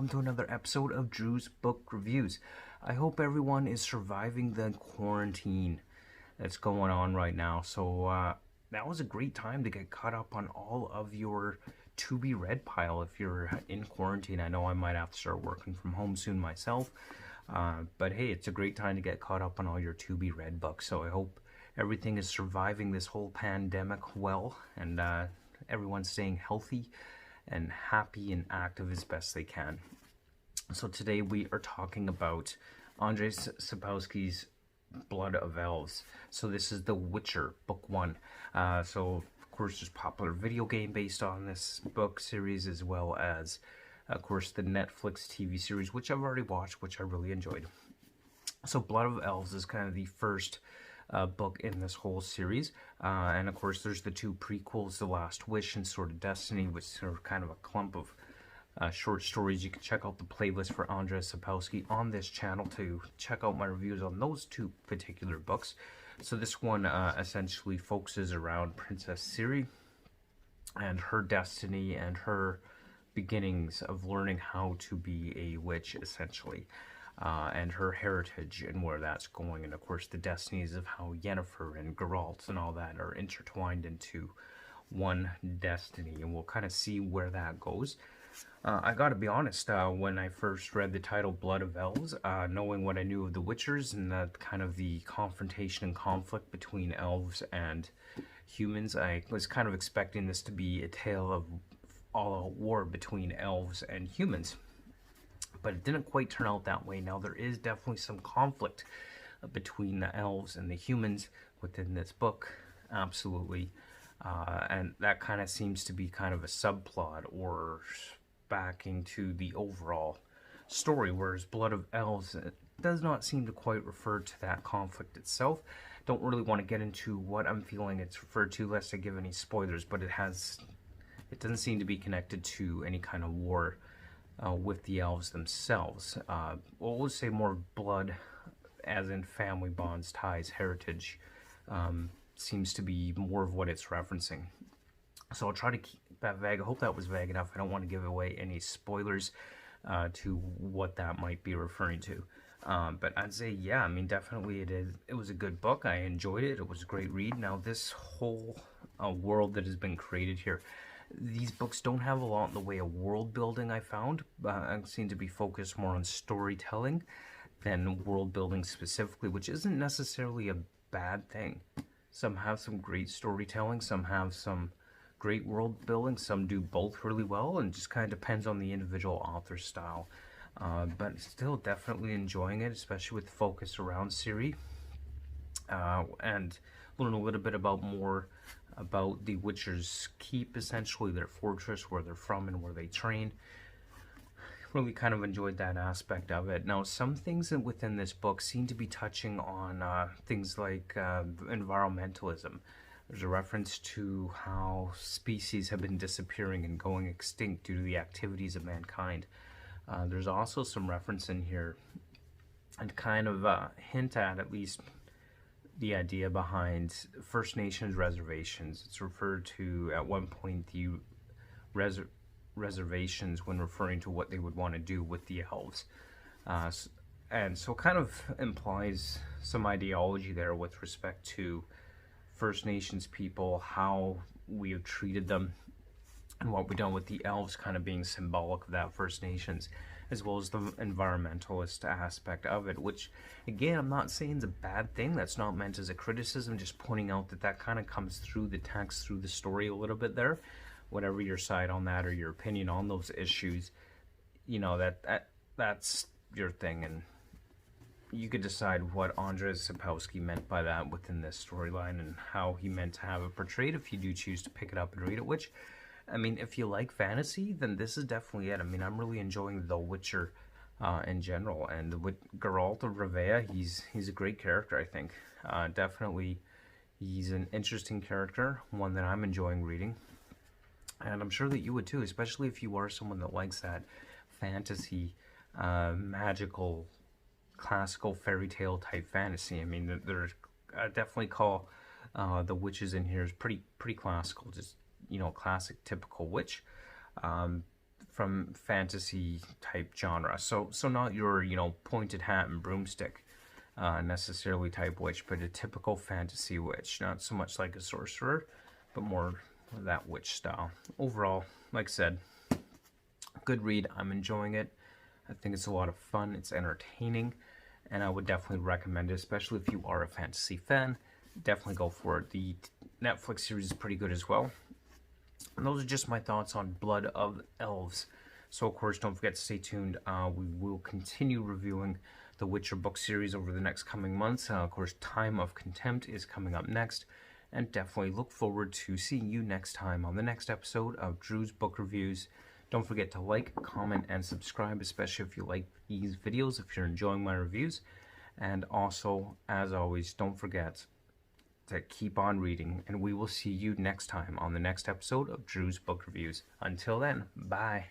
welcome to another episode of Drew's Book Reviews. I hope everyone is surviving the quarantine that's going on right now. So that was a great time to get caught up on all of your to-be-read pile if you're in quarantine. I know I might have to start working from home soon myself, but hey, it's a great time to get caught up on all your to-be-read books. So I hope everything is surviving this whole pandemic well, and everyone's staying healthy and happy and active as best they can. So today we are talking about Andrzej Sapkowski's Blood of Elves. So this is The Witcher, book one. So of course there's a popular video game based on this book series, as well as of course the Netflix TV series, which I've already watched, which I really enjoyed. So Blood of Elves is kind of the first book in this whole series, and of course there's the two prequels, The Last Wish and Sword of Destiny, which are kind of a clump of short stories. You can check out the playlist for Andrzej Sapkowski on this channel to check out my reviews on those two particular books. So this one essentially focuses around Princess Ciri and her destiny and her beginnings of learning how to be a witch, essentially. And her heritage and where that's going, and of course the destinies of how Yennefer and Geralt and all that are intertwined into one destiny, and we'll kind of see where that goes. I gotta be honest, when I first read the title Blood of Elves, knowing what I knew of the Witchers and kind of the confrontation and conflict between elves and humans, I was kind of expecting this to be a tale of all war between elves and humans. But it didn't quite turn out that way. Now, there is definitely some conflict between the elves and the humans within this book, absolutely. And that kind of seems to be kind of a subplot or backing to the overall story, whereas Blood of Elves does not seem to quite refer to that conflict itself. Don't really want to get into what I'm feeling it's referred to, lest I give any spoilers, but it doesn't seem to be connected to any kind of war with the elves themselves. We'll say more blood, as in family bonds, ties, heritage, seems to be more of what it's referencing. So I'll try to keep that vague. I hope that was vague enough. I don't want to give away any spoilers to what that might be referring to. But I'd say, yeah, I mean, definitely it was a good book. I enjoyed it. It was a great read. Now, this whole world that has been created here, these books don't have a lot in the way of world building, I found. I seem to be focused more on storytelling than world building specifically, which isn't necessarily a bad thing. Some have some great storytelling, some have some great world building, some do both really well, and just kind of depends on the individual author's style. But still definitely enjoying it, especially with the focus around Ciri. And learn a little bit more about the Witcher's Keep, essentially their fortress, where they're from and where they train. Really kind of enjoyed that aspect of it. Now, some things within this book seem to be touching on things like environmentalism. There's a reference to how species have been disappearing and going extinct due to the activities of mankind. There's also some reference in here and kind of hint at least the idea behind First Nations reservations. It's referred to at one point the reservations when referring to what they would want to do with the elves. And so kind of implies some ideology there with respect to First Nations people, how we have treated them, and what we've done with the elves kind of being symbolic of that First Nations, as well as the environmentalist aspect of it, which, again, I'm not saying is a bad thing. That's not meant as a criticism, just pointing out that kind of comes through the text, through the story a little bit there. Whatever your side on that or your opinion on those issues, you know, that's your thing, and you could decide what Andrzej Sapkowski meant by that within this storyline and how he meant to have it portrayed if you do choose to pick it up and read it, which, I mean, if you like fantasy, then this is definitely it. I mean, I'm really enjoying The Witcher in general, and with Geralt of Rivia, he's a great character, I think. Definitely, he's an interesting character, one that I'm enjoying reading, and I'm sure that you would too, especially if you are someone that likes that fantasy, magical, classical fairy tale type fantasy. I mean, I definitely call the witches in here is pretty classical, just, you know, classic typical witch. from fantasy type genre. So not your, you know, pointed hat and broomstick necessarily type witch, but a typical fantasy witch. Not so much like a sorcerer, but more that witch style. Overall, like I said, good read. I'm enjoying it. I think it's a lot of fun. It's entertaining, and I would definitely recommend it, especially if you are a fantasy fan. Definitely go for it. The Netflix series is pretty good as well. And those are just my thoughts on Blood of Elves. So, of course, don't forget to stay tuned. We will continue reviewing the Witcher book series over the next coming months. Of course, Time of Contempt is coming up next. And definitely look forward to seeing you next time on the next episode of Drew's Book Reviews. Don't forget to like, comment, and subscribe, especially if you like these videos, if you're enjoying my reviews. And also, as always, don't forget to keep on reading, and we will see you next time on the next episode of Drew's Book Reviews. Until then, bye.